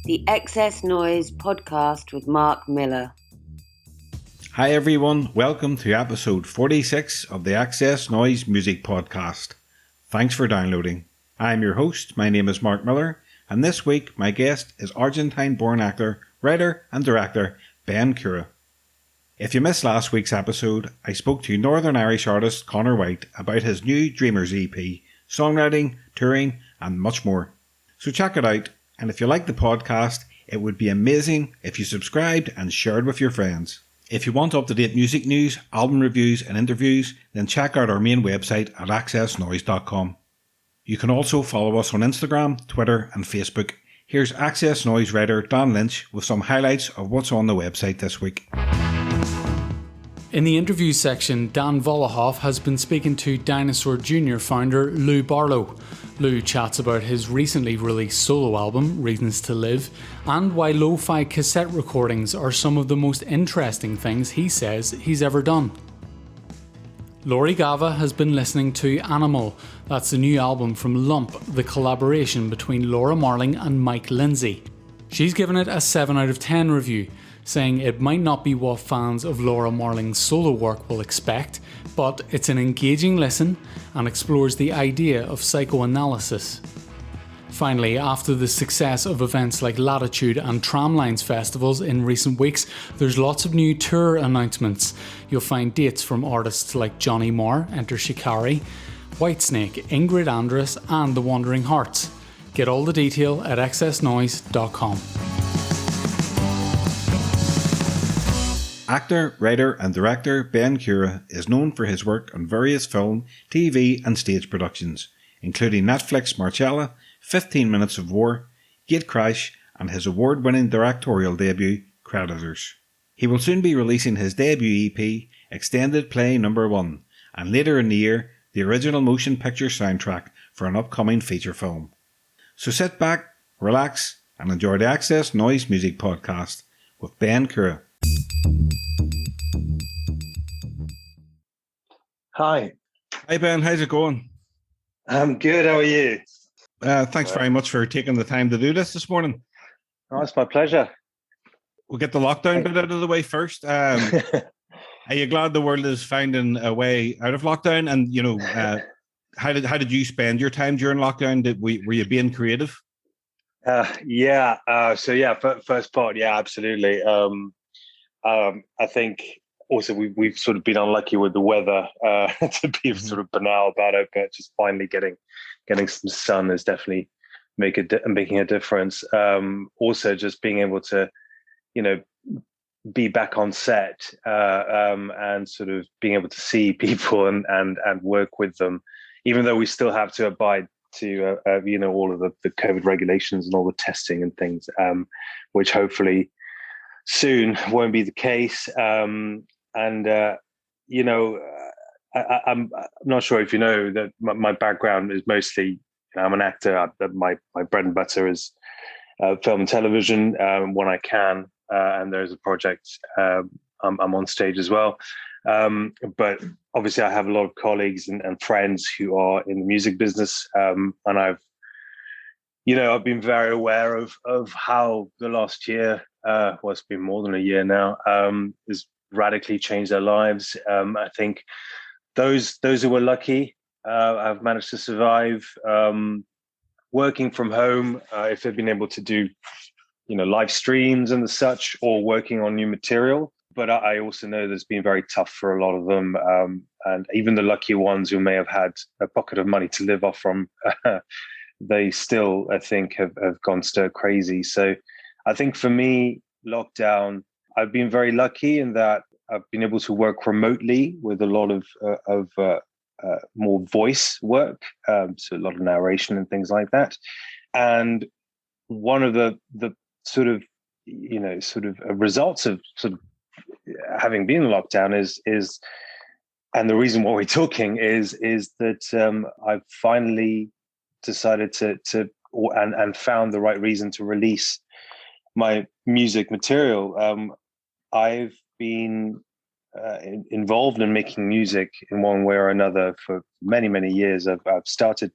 the XS Noize Podcast with Mark Millar. Hi everyone, welcome to episode 46 of the XS Noize Music Podcast. Thanks for downloading. I'm your host, my name is Mark Millar, and this week my guest is Argentine-born actor, writer and director Ben Cura. If you missed last week's episode, I spoke to Northern Irish artist Conor White about his new Dreamers EP, songwriting, touring and much more. So check it out, and if you like the podcast, it would be amazing if you subscribed and shared with your friends. If you want up-to-date music news, album reviews and interviews, then check out our main website at XSNoize.com. You can also follow us on Instagram, Twitter and Facebook. Here's XS Noize writer Dan Lynch with some highlights of what's on the website this week. In the interview section, Dan Volohoff has been speaking to Dinosaur Jr. founder Lou Barlow. Lou chats about his recently released solo album, Reasons to Live, and why lo-fi cassette recordings are some of the most interesting things he says he's ever done. Laurie Gava has been listening to Animal. That's the new album from Lump, the collaboration between Laura Marling and Mike Lindsay. She's given it a 7 out of 10 review, saying it might not be what fans of Laura Marling's solo work will expect, but it's an engaging listen and explores the idea of psychoanalysis. Finally, after the success of events like Latitude and Tramlines festivals in recent weeks, there's lots of new tour announcements. You'll find dates from artists like Johnny Marr, Enter Shikari, Whitesnake, Ingrid Andress and The Wandering Hearts. Get all the detail at xsnoize.com. Actor, writer and director Ben Cura is known for his work on various film, TV and stage productions, including Netflix Marcella, 15 Minutes of War, Gatecrash and his award-winning directorial debut, Creditors. He will soon be releasing his debut EP, Extended Play'No.1, and later in the year, the original motion picture soundtrack for an upcoming feature film. So sit back, relax and enjoy the XS Noize Music Podcast with Ben Cura. Hi. Hi Ben, how's it going? I'm good, how are you? Thanks very much for taking the time to do this morning. Oh, it's my pleasure. We'll get the lockdown bit out of the way first. Are you glad the world is finding a way out of lockdown? And, you know, how did you spend your time during lockdown? Were you being creative? First part, yeah, absolutely. I think also we've sort of been unlucky with the weather, to be sort of banal about it, but just finally getting some sun is definitely making a difference. Also just being able to, you know, be back on set, and sort of being able to see people and work with them, even though we still have to abide to, all of the COVID regulations and all the testing and things, which hopefully soon won't be the case. I'm not sure if you know that my background is mostly, I'm an actor. My bread and butter is film and television when I can, and there's a project I'm on stage as well. But obviously I have a lot of colleagues and friends who are in the music business, and I've been very aware of how the last year, it's been more than a year now, has radically changed their lives. I think those who were lucky have managed to survive working from home, if they've been able to do, live streams and such, or working on new material. But I also know that's been very tough for a lot of them. And even the lucky ones who may have had a pocket of money to live off from, they still, I think, have gone stir crazy. So I think for me, lockdown, I've been very lucky in that I've been able to work remotely with a lot of more voice work, so a lot of narration and things like that. And one of the sort of results of sort of having been in lockdown is, and the reason why we're talking is that I've finally decided to found the right reason to release my music material. I've been involved in making music in one way or another for many, many years. I've started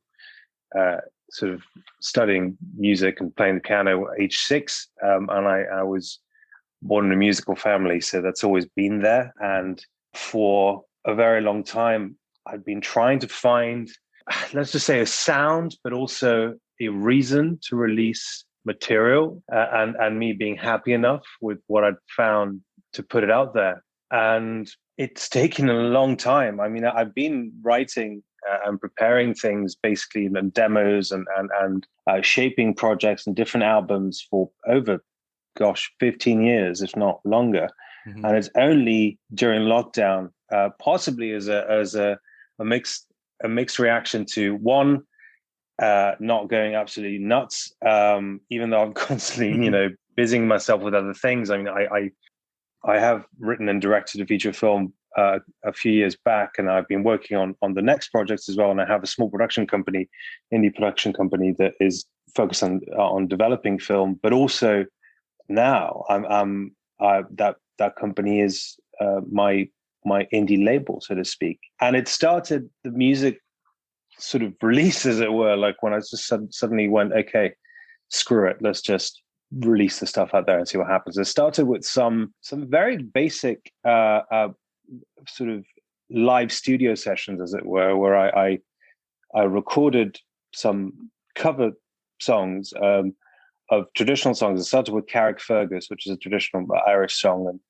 sort of studying music and playing the piano at age 6. And I was born in a musical family, so that's always been there. And for a very long time, I'd been trying to find, let's just say, a sound, but also a reason to release material, and me being happy enough with what I'd found to put it out there. And it's taken a long time. I mean, I've been writing and preparing things basically in demos and shaping projects and different albums for over, 15 years, if not longer. Mm-hmm. And it's only during lockdown, possibly as a mixed reaction to one, not going absolutely nuts, even though I'm constantly, busying myself with other things. I mean, I have written and directed a feature film a few years back, and I've been working on the next projects as well. And I have a small production company, indie production company, that is focused on developing film. But also now, that company is my indie label, so to speak. And it started the music sort of release, as it were, like when I just suddenly went, okay, screw it, let's just release the stuff out there and see what happens. It started with some very basic sort of live studio sessions, as it were, where I recorded some cover songs of traditional songs. It started with Carrickfergus, which is a traditional Irish song.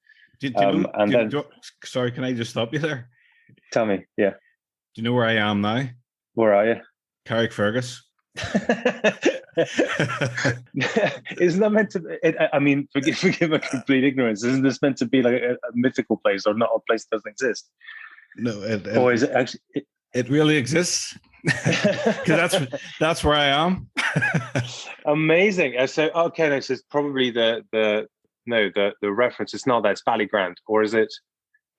Sorry, can I just stop you there? Tell me, yeah. Do you know where I am now? Where are you? Carrickfergus. Isn't that meant to? I mean, forgive my complete ignorance. Isn't this meant to be like a mythical place, or not a place that doesn't exist? No, or is it actually? It really exists. Because that's where I am. Amazing. So okay, this is probably the reference. It's not that. It's Ballygrand, or is it?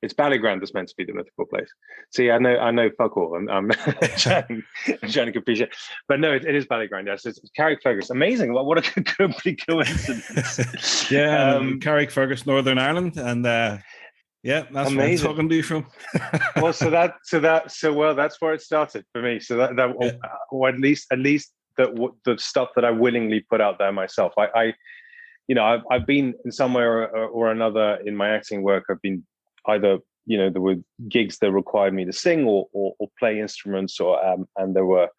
It's Ballygrand that's meant to be the mythical place. See, I know fuck all. I'm trying to appreciate, but no, it is Ballygrand. Yes, it's Carrickfergus. Amazing. What a complete coincidence. Yeah, Carrickfergus, Northern Ireland, and that's where I'm talking to you from. Well, that's where it started for me. So or at least the stuff that I willingly put out there myself. I've been in some way or another in my acting work. I've been either, there were gigs that required me to sing or play instruments, and there were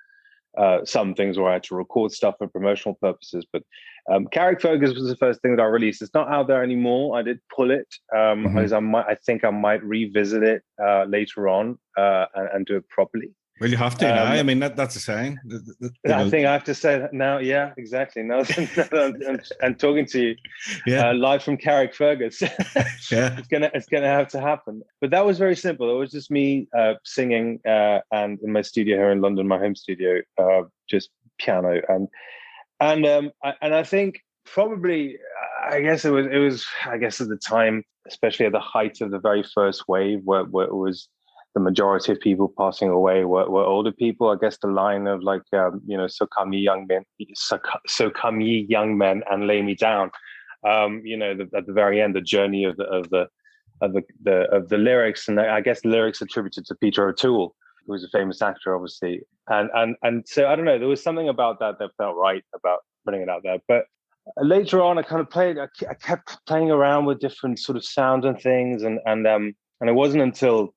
some things where I had to record stuff for promotional purposes. But Carrickfergus was the first thing that I released. It's not out there anymore. I did pull it. I think I might revisit it later on and do it properly. Well, you have to now. I mean, that's a saying. I think I have to say that now. Yeah, exactly. Now I'm talking to you live from Carrickfergus. Yeah, it's gonna have to happen. But that was very simple. It was just me singing, and in my studio here in London, my home studio, just piano, and I think probably, I guess it was I guess at the time, especially at the height of the very first wave, where it was. The majority of people passing away were older people. I guess the line of like, so come ye young men and lay me down. At the very end, the journey of the lyrics, and I guess the lyrics attributed to Peter O'Toole, who was a famous actor, obviously. And so I don't know, there was something about that felt right about putting it out there. But later on, I kept playing around with different sort of sound and things, and it wasn't until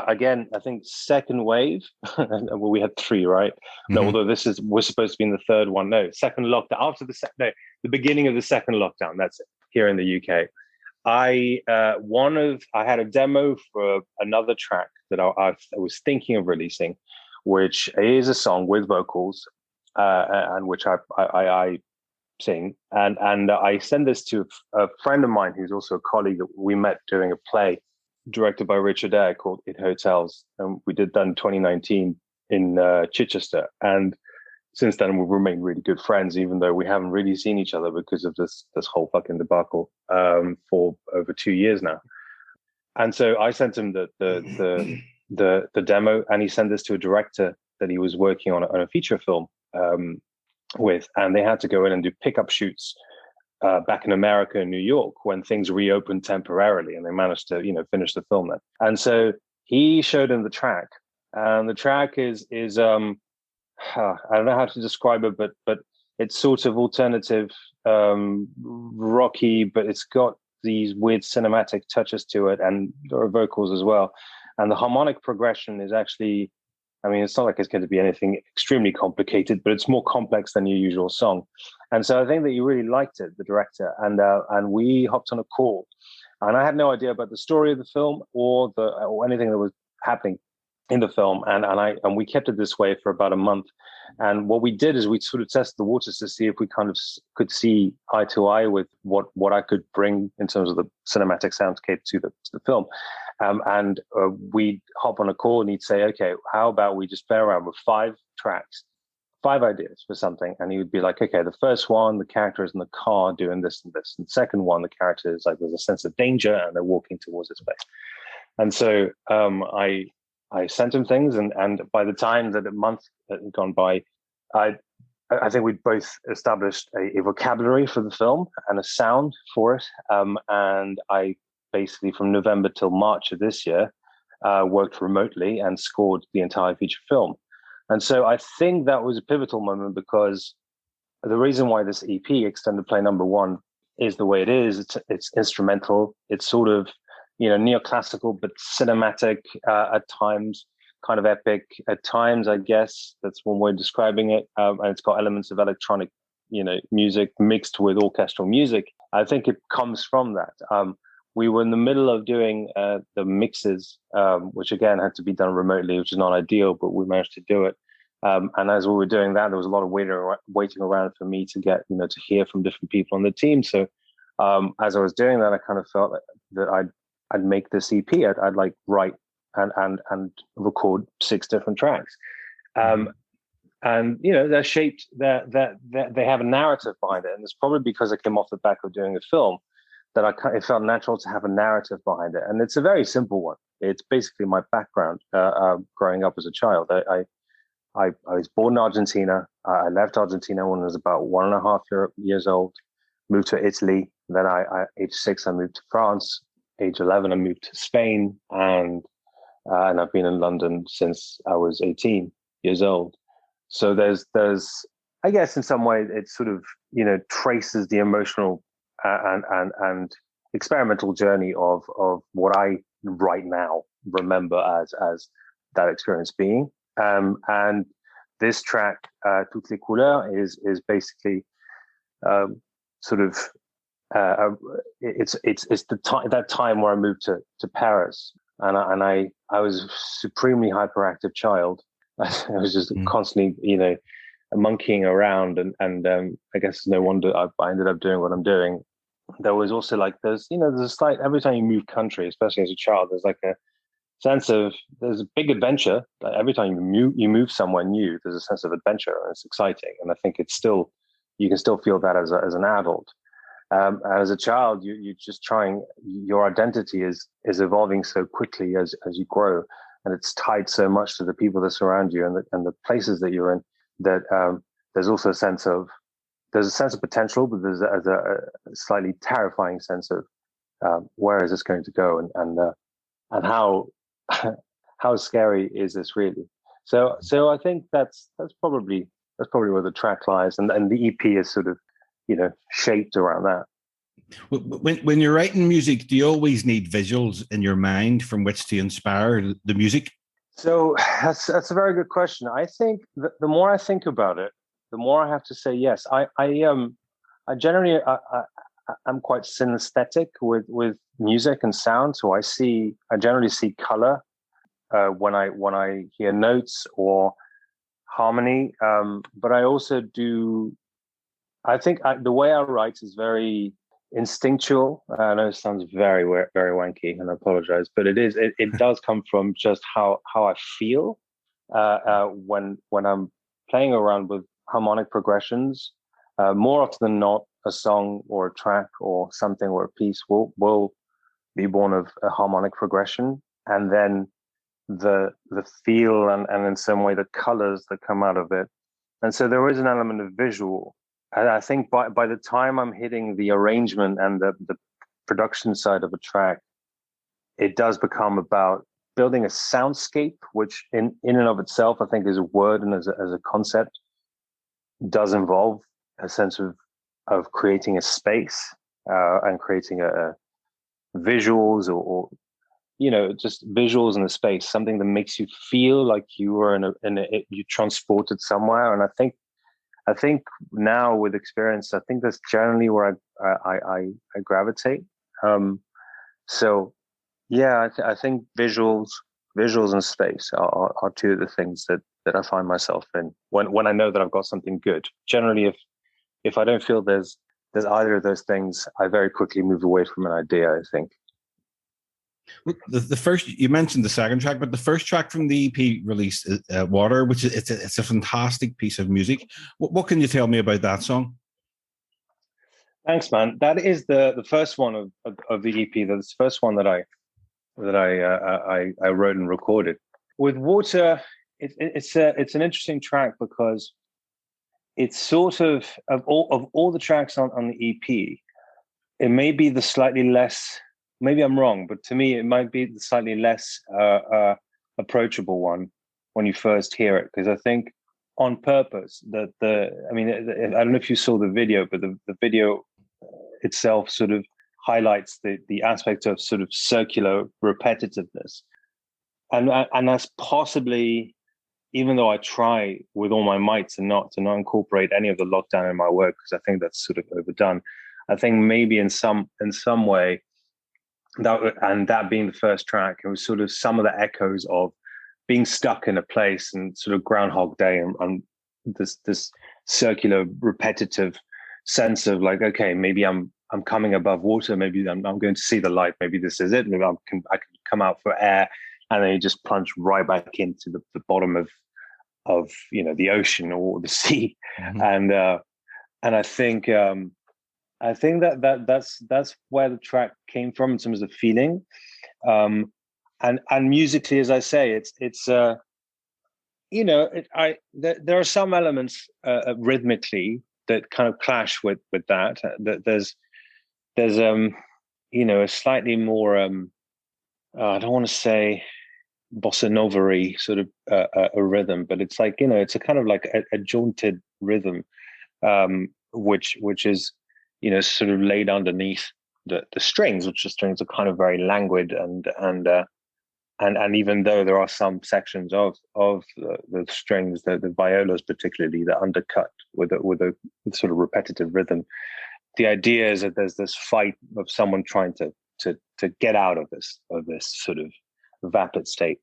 again, I think second wave. Well, we had 3, right? Mm-hmm. No, although we're supposed to be in the third one. No, second lockdown. After the beginning of the second lockdown. That's it. Here in the UK, I had a demo for another track that I was thinking of releasing, which is a song with vocals, and which I sing, and I sent this to a friend of mine who's also a colleague that we met doing a play directed by Richard Eyre called It Hotels, and we did that in 2019 in Chichester. And since then, we've remained really good friends, even though we haven't really seen each other because of this whole fucking debacle for over 2 years now. And so I sent him the demo, and he sent this to a director that he was working on a feature film with, and they had to go in and do pickup shoots back in America and New York when things reopened temporarily, and they managed to finish the film then. And so he showed him the track, and the track is I don't know how to describe it, but it's sort of alternative, rocky, but it's got these weird cinematic touches to it, and there are vocals as well. And the harmonic progression is actually, I mean, it's not like it's going to be anything extremely complicated, but it's more complex than your usual song. And so I think that you really liked it, the director, and we hopped on a call, and I had no idea about the story of the film or anything that was happening in the film, and we kept it this way for about a month. And what we did is we sort of tested the waters to see if we kind of could see eye to eye with what I could bring in terms of the cinematic soundscape to the film. And we'd hop on a call and he'd say, okay, how about we just play around with 5 tracks, 5 ideas for something. And he would be like, okay, the first one, the character is in the car doing this and this. And the second one, the character is like, there's a sense of danger and they're walking towards this place. And so I sent him things, and by the time that a month had gone by, I think we'd both established a vocabulary for the film and a sound for it. And I basically, from November till March of this year, worked remotely and scored the entire feature film. And so I think that was a pivotal moment, because the reason why this EP, Extended Play.One, is the way it is, it's instrumental. It's sort of, neoclassical, but cinematic at times, kind of epic at times, I guess. That's one way of describing it. And it's got elements of electronic, music mixed with orchestral music. I think it comes from that. We were in the middle of doing the mixes, which again had to be done remotely, which is not ideal, but we managed to do it. And as we were doing that, there was a lot of waiting around for me to get, to hear from different people on the team. So as I was doing that, I kind of felt that I'd make this EP. I'd like write and record 6 different tracks. And they're shaped, they have a narrative behind it. And it's probably because I came off the back of doing a film that it felt natural to have a narrative behind it. And it's a very simple one. It's basically my background growing up as a child. I was born in Argentina. I left Argentina when I was about 1.5 years old, moved to Italy. Then age 6, I moved to France. Age 11, I moved to Spain, and I've been in London since I was 18 years old. So there's, I guess, in some way, it sort of, traces the emotional and experimental journey of what I right now remember as that experience being. And this track, Toutes les couleurs, is basically sort of. It's that time where I moved to Paris, and I was a supremely hyperactive child. I was just constantly, monkeying around, and I guess no wonder I ended up doing what I'm doing. There was also there's a slight, every time you move country, especially as a child, there's like a sense of, there's a big adventure. Like every time you move somewhere new, there's a sense of adventure, and it's exciting. And I think you can still feel that as an adult. And as a child, you're just trying. Your identity is evolving so quickly as you grow, and it's tied so much to the people that surround you and the places that you're in. That there's also a sense of potential, but there's a slightly terrifying sense of where is this going to go, and how scary is this really? So I think that's probably where the track lies, and the EP is sort of, shaped around that. When you're writing music, do you always need visuals in your mind from which to inspire the music? So that's a very good question. I think the more I think about it, the more I have to say yes. I generally I'm quite synesthetic with music and sound, so I generally see color when I hear notes or harmony. But I also do. I think the way I write is very instinctual. I know it sounds very, very wanky, and I apologize, but it is. It does come from just how I feel when I'm playing around with harmonic progressions. More often than not, a song or a track or something or a piece will be born of a harmonic progression, and then the feel and in some way the colors that come out of it. And so there is an element of visual. And I think by the time I'm hitting the arrangement and the production side of a track, it does become about building a soundscape, which in and of itself, I think, as a word and as a concept, does involve a sense of creating a space and creating a visuals or just visuals in the space, something that makes you feel like you are you transported somewhere. And I think now with experience, I think that's generally where I gravitate. So yeah, I think visuals and space are two of the things that I find myself in when I know that I've got something good. Generally, if I don't feel there's either of those things, I very quickly move away from an idea, I think. The first, you mentioned the second track, but the first track from the EP release, Water, which is it's a fantastic piece of music. What can you tell me about that song? Thanks, man. That is the first one of the EP. That's the first one that I wrote and recorded. With Water, it's an interesting track because it's sort of all the tracks on the EP, it may be the slightly less. Maybe I'm wrong, but to me, it might be the slightly less approachable one when you first hear it. Because I think on purpose that I don't know if you saw the video, but the video itself sort of highlights the aspect of sort of circular repetitiveness. And that's possibly, even though I try with all my might to not incorporate any of the lockdown in my work, because I think that's sort of overdone. I think maybe in some way, that being the first track, it was sort of some of the echoes of being stuck in a place and sort of Groundhog Day and this circular repetitive sense of like, okay, maybe I'm coming above water, maybe I'm going to see the light, maybe this is it, maybe I can come out for air, and then you just plunge right back into the bottom of the ocean or the sea. Mm-hmm. And I think that's where the track came from in terms of feeling, and musically, as I say, there are some elements rhythmically that kind of clash with that. There's a slightly more I don't want to say bossa nova-y sort of a rhythm, but it's like it's a kind of like a jaunted rhythm, which is sort of laid underneath the strings, which the strings are kind of very languid and even though there are some sections of the strings, the violas particularly, that undercut with a sort of repetitive rhythm, the idea is that there's this fight of someone trying to get out of this sort of vapid state.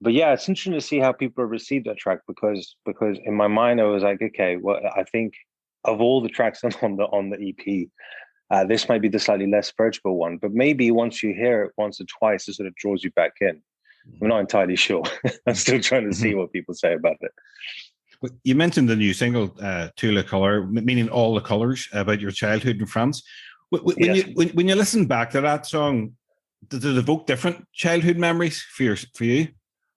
But yeah, it's interesting to see how people have received that track because in my mind I was like, okay, well, I think of all the tracks on the EP, this might be the slightly less approachable one, but maybe once you hear it once or twice, it sort of draws you back in. I'm not entirely sure. I'm still trying to see what people say about it. You mentioned the new single, Tous les couleurs, meaning all the colours, about your childhood in France. When you listen back to that song, does it evoke different childhood memories for you?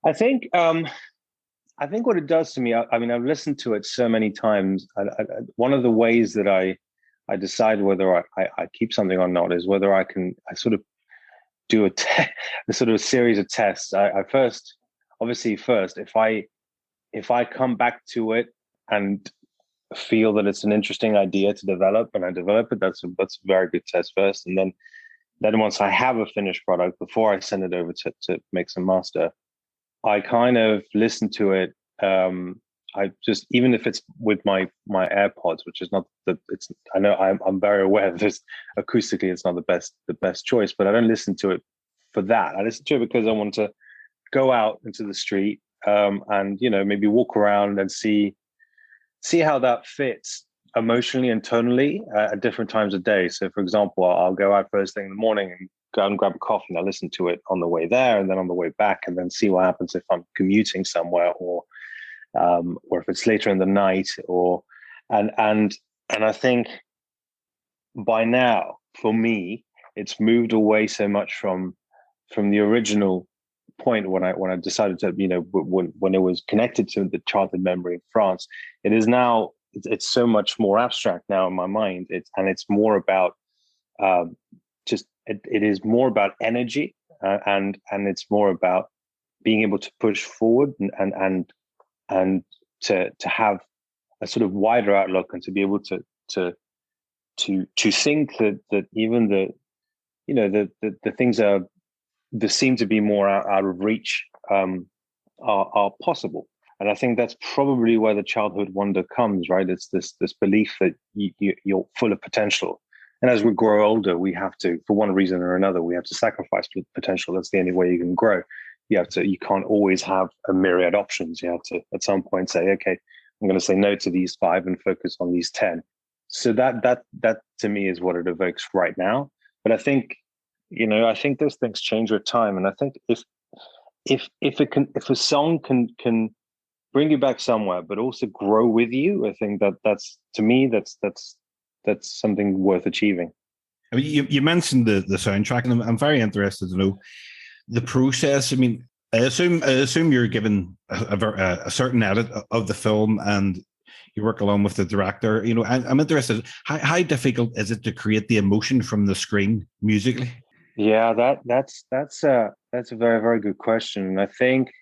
I think what it does to me, I mean, I've listened to it so many times. One of the ways that I decide whether I keep something or not is whether I sort of do a sort of a series of tests. I first, if I come back to it and feel that it's an interesting idea to develop and I develop it, that's a very good test first. And then once I have a finished product, before I send it over to mix and master, I kind of listen to it. I just, even if it's with my AirPods, which is not I know I'm very aware of this, acoustically it's not the best choice, but I don't listen to it for that. I listen to it because I want to go out into the street and maybe walk around and see how that fits emotionally and tonally at different times of day. So for example, I'll go out first thing in the morning and go out and grab a coffee, and I listen to it on the way there and then on the way back, and then see what happens if I'm commuting somewhere or if it's later in the night and I think by now for me it's moved away so much from the original point when I decided to when it was connected to the childhood memory in France. It is now it's so much more abstract now in my mind. It's more about it is more about energy and it's more about being able to push forward and to have a sort of wider outlook, and to be able to think that even the things that seem to be more out of reach are possible. And I think that's probably where the childhood wonder comes, right? It's this belief that you're full of potential. And as we grow older, we have to, for one reason or another, we have to sacrifice potential. That's the only way you can grow. You can't always have a myriad options. You have to at some point say, okay, I'm going to say no to these 5 and focus on these 10. So that to me is what it evokes right now. But I think those things change with time. And I think if a song can bring you back somewhere, but also grow with you, I think that's to me, that's something worth achieving. I mean, you mentioned the soundtrack, and I'm very interested to know the process. I mean, I assume you're given a certain edit of the film, and you work along with the director. You know, I'm interested. How difficult is it to create the emotion from the screen musically? Yeah, that's a very, very good question, and I think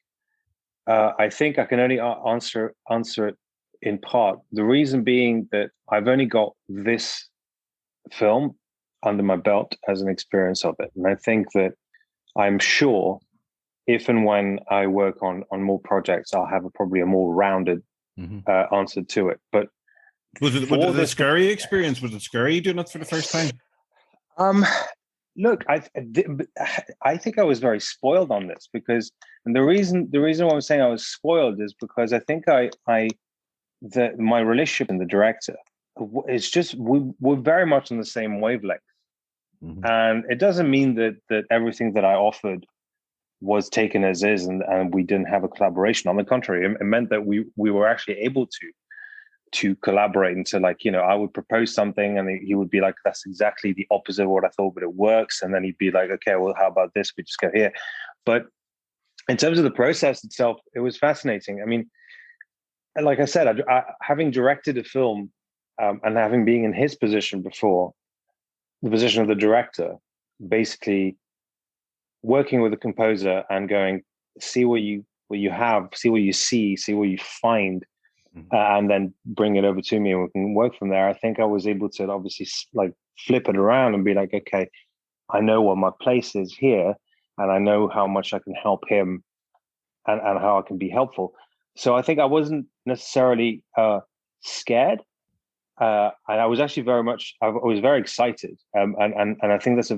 I can only answer it in part. The reason being that I've only got this film under my belt as an experience of it, and I think that I'm sure if and when I work on more projects, I'll have probably a more rounded answer to it. But was it a scary experience? Was it scary doing it for the first time? Look, I think I was very spoiled on this because, and the reason why I'm saying I was spoiled is because I think my relationship and the director is just we're very much on the same wavelength, and it doesn't mean that everything that I offered was taken as is and we didn't have a collaboration. On the contrary, it meant that we were actually able to collaborate and to I would propose something and he would be like, that's exactly the opposite of what I thought, but it works. And then he'd be like, okay, well, how about this? We just go here. But in terms of the process itself, it was fascinating. I mean, like I said, having directed a film and having been in his position before, the position of the director, basically working with the composer and going, see what you have, see what you see what you find, and then bring it over to me and we can work from there. I think I was able to obviously flip it around and be like, okay, I know what my place is here and I know how much I can help him and how I can be helpful. So I think I wasn't necessarily scared. And I was actually I was very excited. And I think that's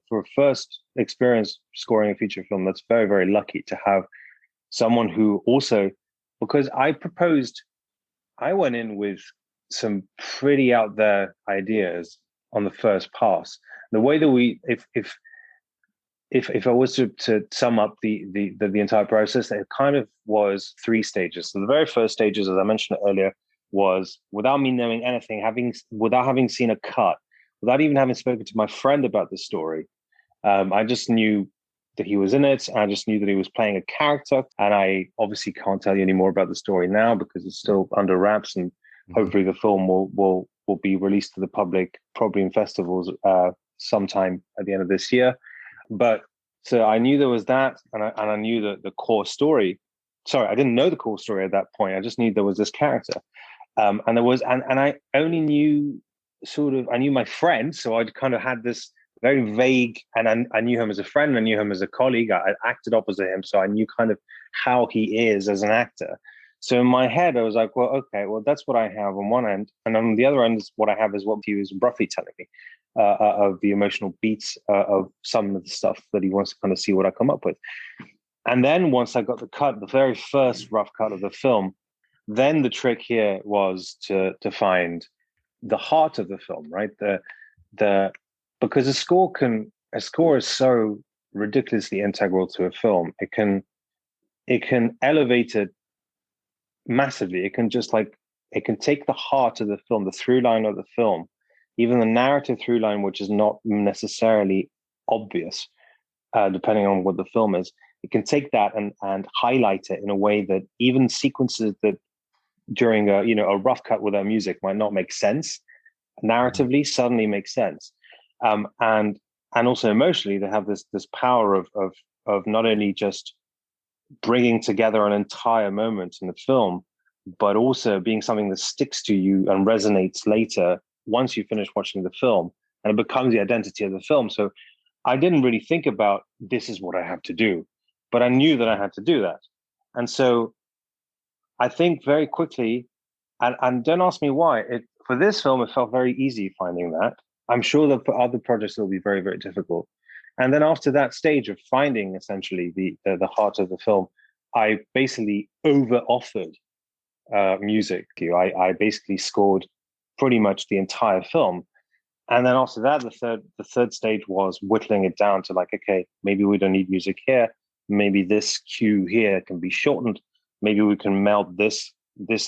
for a first experience scoring a feature film, that's very, very lucky to have someone who also, because I went in with some pretty out there ideas on the first pass. The way that if I was to sum up the entire process, it kind of was 3 stages. So the very first stages, as I mentioned earlier, was without me knowing anything, without having seen a cut, without even having spoken to my friend about the story. I just knew that he was in it. I just knew that he was playing a character. And I obviously can't tell you any more about the story now because it's still under wraps. And hopefully the film will be released to the public, probably in festivals sometime at the end of this year. But so I knew there was that. And I knew that the core story. Sorry, I didn't know the core story at that point. I just knew there was this character. And I only knew I knew my friend. So I'd kind of had this very vague, and I knew him as a friend, I knew him as a colleague. I acted opposite him, so I knew kind of how he is as an actor. So in my head, I was like, well, okay, well, that's what I have on one end. And on the other end, is what I have is what he was roughly telling me of the emotional beats of some of the stuff that he wants to kind of see what I come up with. And then once I got the very first rough cut of the film, then the trick here was to find the heart of the film, right? Because a score is so ridiculously integral to a film. It can elevate it massively. It can take the heart of the film, the through line of the film, even the narrative through line, which is not necessarily obvious, depending on what the film is. It can take that and highlight it in a way that even sequences that during a rough cut without music might not make sense, narratively suddenly make sense. And also emotionally, they have this power of not only just bringing together an entire moment in the film, but also being something that sticks to you and resonates later once you finish watching the film, and it becomes the identity of the film. So I didn't really think about this is what I have to do, but I knew that I had to do that. And so I think very quickly, and don't ask me why, for this film, it felt very easy finding that. I'm sure that for other projects, it'll be very, very difficult. And then after that stage of finding essentially the heart of the film, I basically over-offered music. I basically scored pretty much the entire film. And then after that, the third stage was whittling it down to like, okay, maybe we don't need music here. Maybe this cue here can be shortened. Maybe we can melt this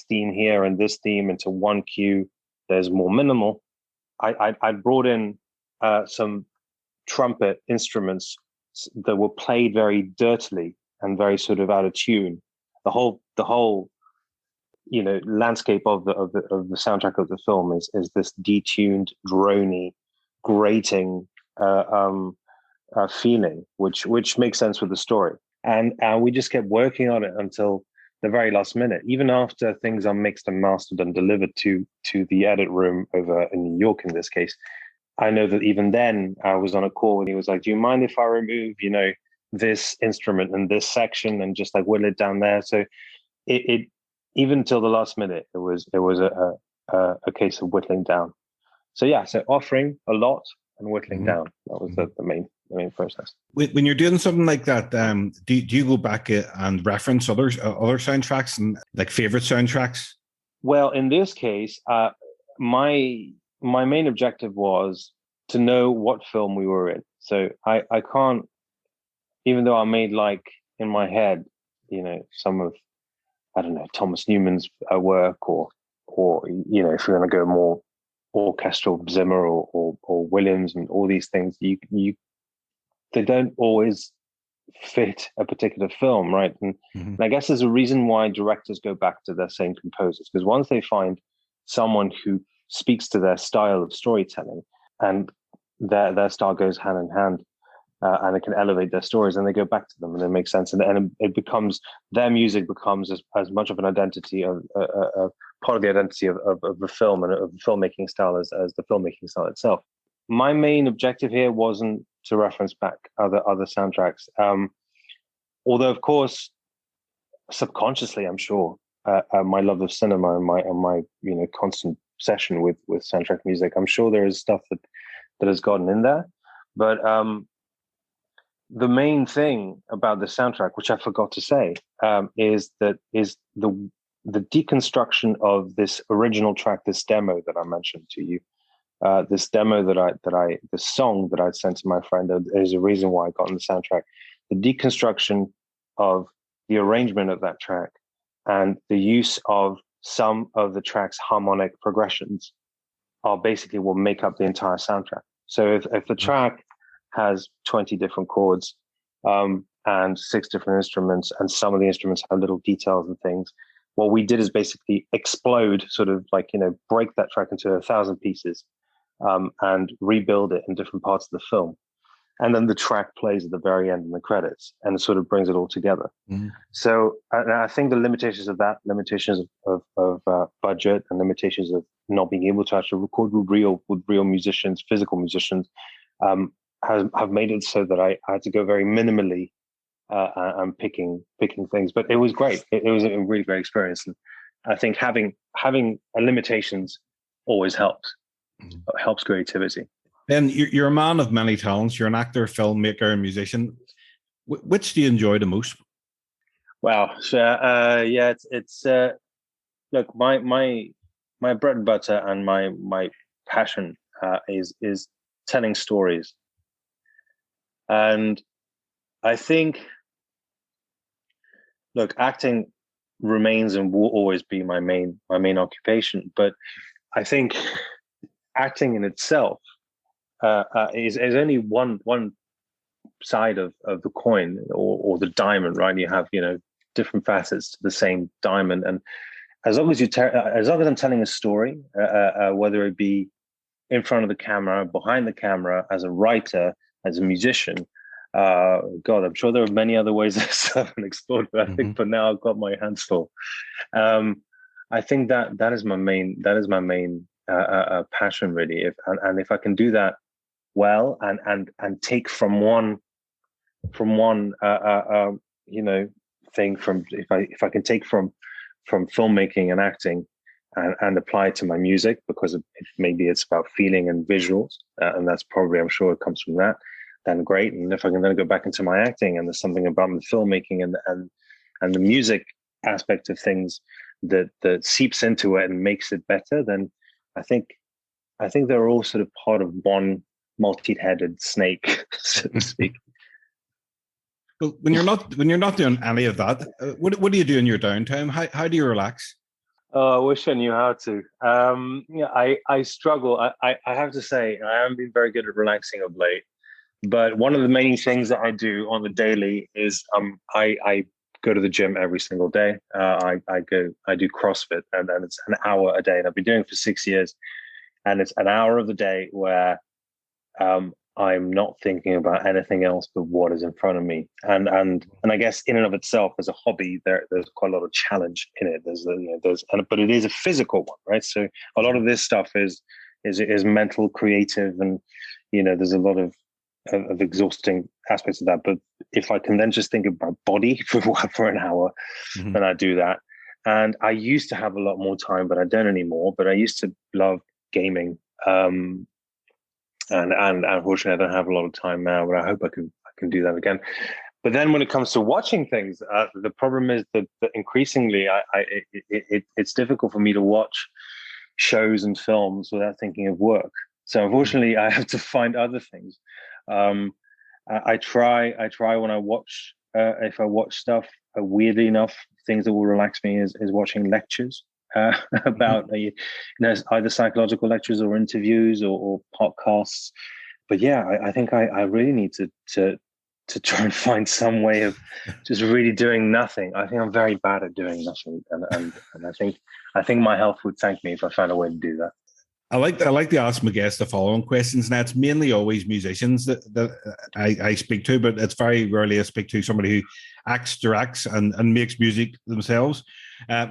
theme here and this theme into one cue. There's more minimal. I brought in some trumpet instruments that were played very dirtily and very sort of out of tune. The whole landscape of the soundtrack of the film is this detuned, drony, grating feeling, which makes sense with the story. And we just kept working on it until the very last minute, even after things are mixed and mastered and delivered to the edit room over in New York in this case. I know that even then I was on a call and he was like, do you mind if I remove, this instrument and this section and just like whittle it down there? So it even till the last minute, it was a case of whittling down. So yeah, so offering a lot and whittling down. That was the main process. When you're doing something like that, do you go back and reference other soundtracks and like favorite soundtracks? Well, in this case, my main objective was to know what film we were in. So I can't, even though I made like in my head, some of, I don't know, Thomas Newman's work or if you're going to go more orchestral, Zimmer or Williams and all these things, they don't always fit a particular film, right? And I guess there's a reason why directors go back to their same composers, because once they find someone who speaks to their style of storytelling and their style goes hand in hand, and it can elevate their stories, and they go back to them and it makes sense. And it becomes, their music becomes as much of an identity of part of the identity of the film and of the filmmaking style as the filmmaking style itself. My main objective here wasn't to reference back other soundtracks. Although of course, subconsciously, I'm sure, my love of cinema and my constant obsession with soundtrack music, I'm sure there is stuff that has gotten in there. But the main thing about the soundtrack, which I forgot to say, is the deconstruction of this original track, this demo that I mentioned to you. This demo the song that I'd sent to my friend, there's a reason why I got on the soundtrack. The deconstruction of the arrangement of that track and the use of some of the track's harmonic progressions are basically what make up the entire soundtrack. So if the track has 20 different chords and 6 different instruments, and some of the instruments have little details and things, what we did is basically explode, sort of like, break that track into 1,000 pieces and rebuild it in different parts of the film. And then the track plays at the very end in the credits, and it sort of brings it all together. So I think the limitations of that, limitations of budget, and limitations of not being able to actually record with real musicians, physical musicians, have made it so that I had to go very minimally and picking things. But it was great. It was a really great experience. And I think having limitations always helps. It helps creativity. Ben, you're a man of many talents. You're an actor, filmmaker, and musician. Which do you enjoy the most? Wow. So, it's look, my bread and butter and my passion is telling stories. And I think, look, acting remains and will always be my main occupation. But I think acting in itself is only one side of the coin or the diamond, right? You have different facets to the same diamond, and as long as I'm telling a story, whether it be in front of the camera, behind the camera, as a writer, as a musician, God, I'm sure there are many other ways I haven't explored, but I think for now I've got my hands full. I think that is my main passion, really. If I can do that well and take from one thing, from if I can take from filmmaking and acting and apply it to my music, because maybe it's about feeling and visuals, and that's probably, I'm sure it comes from that, then great. And if I can then go back into my acting and there's something about the filmmaking and the music aspect of things that seeps into it and makes it better, then I think they're all sort of part of one multi-headed snake, so to speak. Well, when you're not doing any of that, what do you do in your downtime? How do you relax? Oh, I wish I knew how to. I struggle. I have to say, I haven't been very good at relaxing of late. But one of the main things that I do on the daily is I go to the gym every single day. I do CrossFit, and it's an hour a day, and I've been doing it for 6 years. And it's an hour of the day where I'm not thinking about anything else but what is in front of me. And I guess in and of itself, as a hobby, there's quite a lot of challenge in it. But it is a physical one, right? So a lot of this stuff is mental, creative, and there's a lot of exhausting aspects of that. But if I can then just think about body for an hour, then I do that. And I used to have a lot more time, but I don't anymore. But I used to love gaming. And unfortunately, I don't have a lot of time now, but I hope I can do that again. But then when it comes to watching things, the problem is that increasingly it's difficult for me to watch shows and films without thinking of work. So unfortunately, I have to find other things. I try when I watch, if I watch stuff, weirdly enough, things that will relax me is watching lectures. About either psychological lectures or interviews or podcasts. But yeah, I think I really need to try and find some way of just really doing nothing. I think I'm very bad at doing nothing, and I think my health would thank me if I found a way to do that. I like to ask my guests the following questions, and that's mainly always musicians that I speak to, but it's very rarely I speak to somebody who acts, directs, and makes music themselves.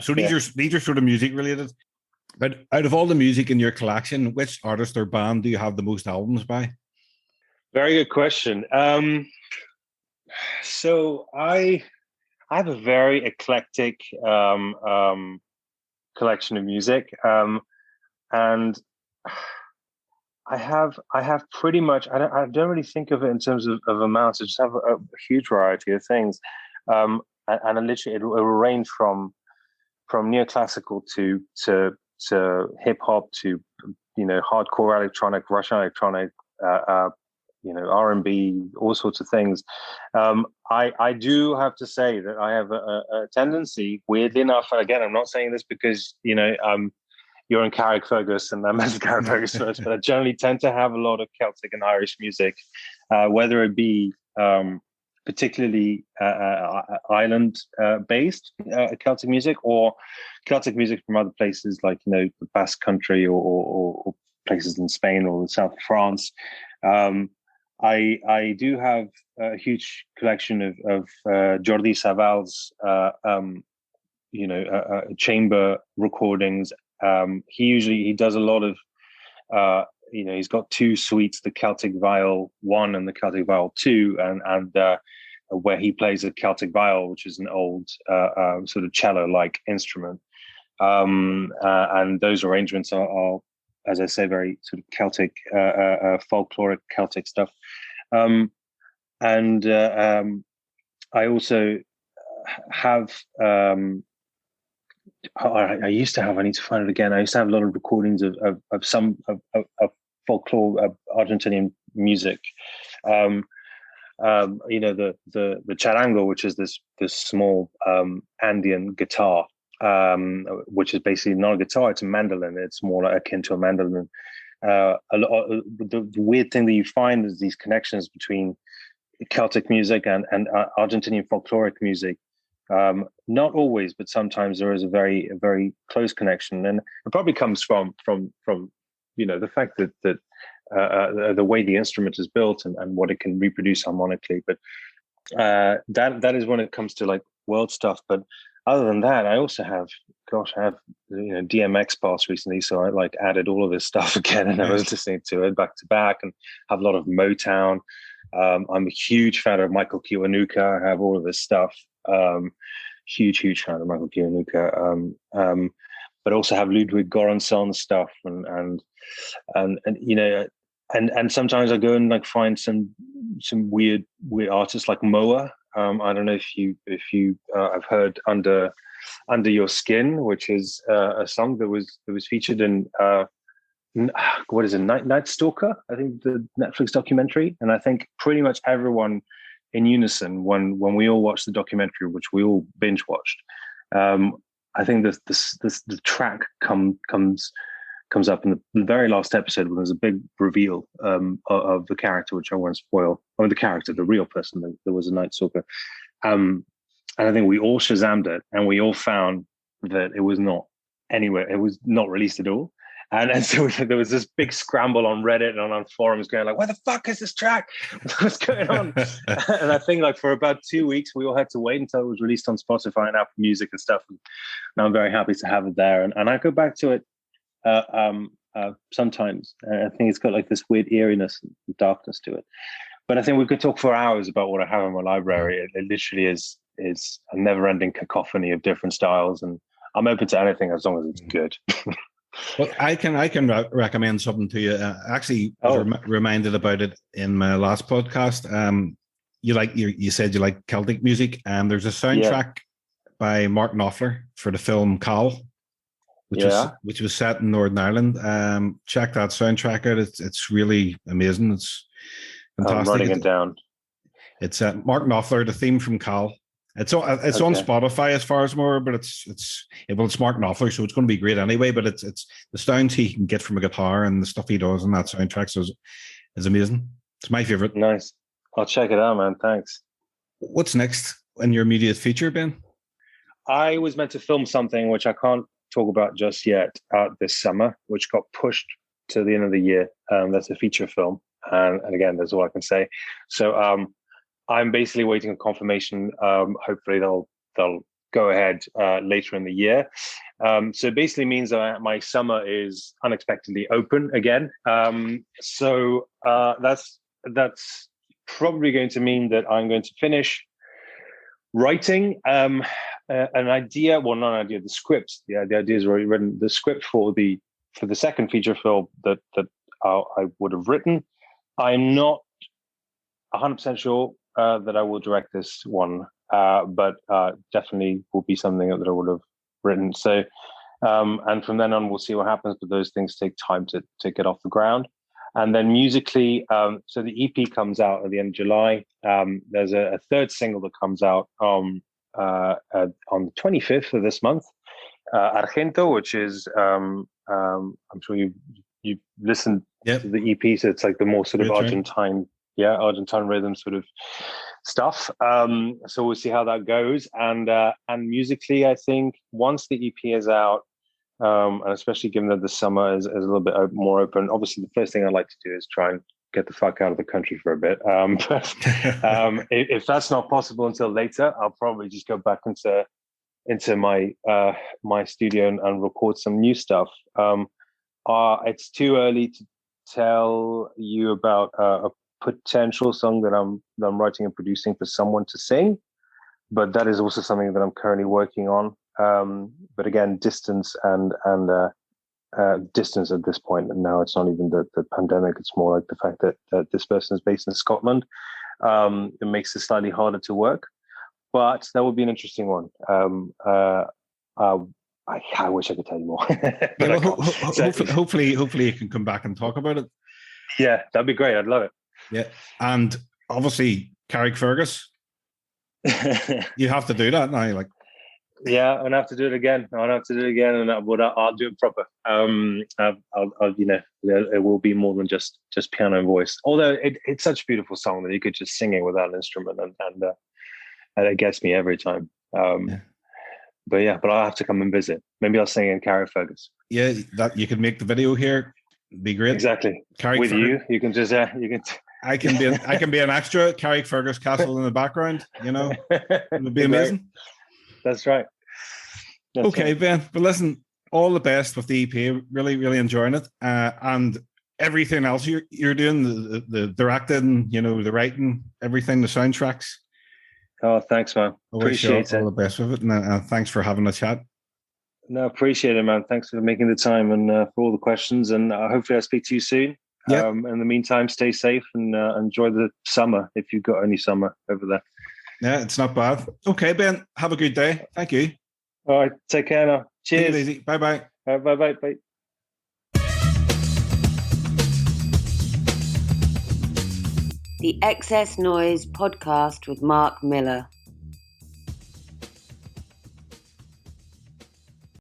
So these are sort of music related. But out of all the music in your collection, which artist or band do you have the most albums by? Very good question. So I have a very eclectic collection of music, and I have pretty much. I don't really think of it in terms of amounts. I just have a huge variety of things, and literally it will range from neoclassical to hip hop to hardcore electronic, Russian electronic, R&B, all sorts of things. I do have to say that I have a tendency, weirdly enough, and again, I'm not saying this because you're in Carrickfergus and I'm in Carrickfergus first, but I generally tend to have a lot of Celtic and Irish music, whether it be particularly island-based Celtic music or Celtic music from other places like the Basque Country or places in Spain or the south of France. I do have a huge collection of Jordi Saval's chamber recordings. He does a lot of he's got two suites, the Celtic Viol 1 and the Celtic Viol 2, and where he plays a Celtic viol, which is an old sort of cello-like instrument. And those arrangements are, as I say, very sort of Celtic, folkloric Celtic stuff. I also have, I used to have, I need to find it again. I used to have a lot of recordings of some folklore, of Argentinian music. The charango, which is this small Andean guitar, which is basically not a guitar, it's a mandolin. It's more like akin to a mandolin. The weird thing that you find is these connections between Celtic music and Argentinian folkloric music. Not always, but sometimes there is a very close connection, and it probably comes from the fact that the way the instrument is built and what it can reproduce harmonically. But that is when it comes to like world stuff. But other than that, I also have DMX Pass recently, so I like added all of this stuff again, and I was listening to it back to back, and have a lot of Motown. I'm a huge fan of Michael Kiwanuka. I have all of this stuff. Huge fan of Michael Kiwanuka. But also have Ludwig Göransson stuff, and sometimes I go and like find some weird artists like Moa. I don't know if you have heard Under Your Skin, which is a song that was featured in what is it, Night Stalker, I think, the Netflix documentary. And I think pretty much everyone in unison, when we all watched the documentary, which we all binge watched, I think the track comes up in the very last episode when there's a big reveal of the character, which I won't spoil. I mean, the real person that was a Night Stalker. And I think we all Shazammed it, and we all found that it was not anywhere. It was not released at all. And so there was this big scramble on Reddit and on forums going like, where the fuck is this track? What's going on? And I think like for about 2 weeks, we all had to wait until it was released on Spotify and Apple Music and stuff. And now I'm very happy to have it there. And I go back to it sometimes. I think it's got like this weird eeriness and darkness to it. But I think we could talk for hours about what I have in my library. It literally is a never-ending cacophony of different styles. And I'm open to anything as long as it's good. Well, I can recommend something to you. Actually, reminded about it in my last podcast. You said you like Celtic music, and there's a soundtrack by Mark Knopfler for the film Cal, which was set in Northern Ireland. Check that soundtrack out. It's really amazing. It's fantastic. I'm writing it down. It's Mark Knopfler, the theme from Cal. It's on Spotify as far as more, but it's Mark Knopfler, so it's going to be great anyway. But it's the sounds he can get from a guitar and the stuff he does in that soundtrack is amazing. It's my favorite. Nice. I'll check it out, man. Thanks. What's next in your immediate feature, Ben? I was meant to film something which I can't talk about just yet this summer, which got pushed to the end of the year. That's a feature film, and again, that's all I can say. So I'm basically waiting on confirmation. Hopefully they'll go ahead later in the year. So it basically means that my summer is unexpectedly open again. So that's probably going to mean that I'm going to finish writing an idea. Well, not an idea, the script. The idea is already written. The script for the second feature film that I would have written. I'm not 100% sure that I will direct this one, but definitely will be something that I would have written. So, and from then on, we'll see what happens. But those things take time to get off the ground. And then musically, so the EP comes out at the end of July. There's a third single that comes out on the 25th of this month, Argento, which is I'm sure you've listened to the EP, so it's like the more sort of Argentine rhythm sort of stuff. So we'll see how that goes. And musically, I think once the EP is out, and especially given that the summer is a little bit more open, obviously the first thing I'd like to do is try and get the fuck out of the country for a bit. But if that's not possible until later, I'll probably just go back into my studio and record some new stuff. It's too early to tell you about a potential song that I'm writing and producing for someone to sing, but that is also something that I'm currently working on. But again, distance and distance at this point, and now it's not even the pandemic. It's more like the fact that this person is based in Scotland. It makes it slightly harder to work, but that would be an interesting one. I wish I could tell you more. Hopefully you can come back and talk about it. Yeah, that'd be great. I'd love it. Yeah, and obviously Carrickfergus, you have to do that now. Like, yeah, I'm gonna have to do it again. And I'll do it proper. It will be more than just piano and voice. Although it's such a beautiful song that you could just sing it without an instrument, and it gets me every time. But I'll have to come and visit. Maybe I'll sing in Carrickfergus. Yeah, that you could make the video here. It'd be great. Exactly. Carrickfergus. With you can just I can be an extra. Carrickfergus Castle in the background. It'd be amazing. That's right. Okay, Ben. But listen, all the best with the EP. Really, really enjoying it, and everything else you're doing, the directing, the writing, everything, the soundtracks. Oh, thanks, man. Appreciate it. All the best with it, and thanks for having a chat. No, appreciate it, man. Thanks for making the time and for all the questions, and hopefully I'll speak to you soon. Yeah. In the meantime, stay safe and enjoy the summer if you've got any summer over there. Yeah, it's not bad. Okay, Ben, have a good day. Thank you. All right, take care now. Cheers. Take it easy. Bye-bye. Bye. The XS Noize Podcast with Mark Millar.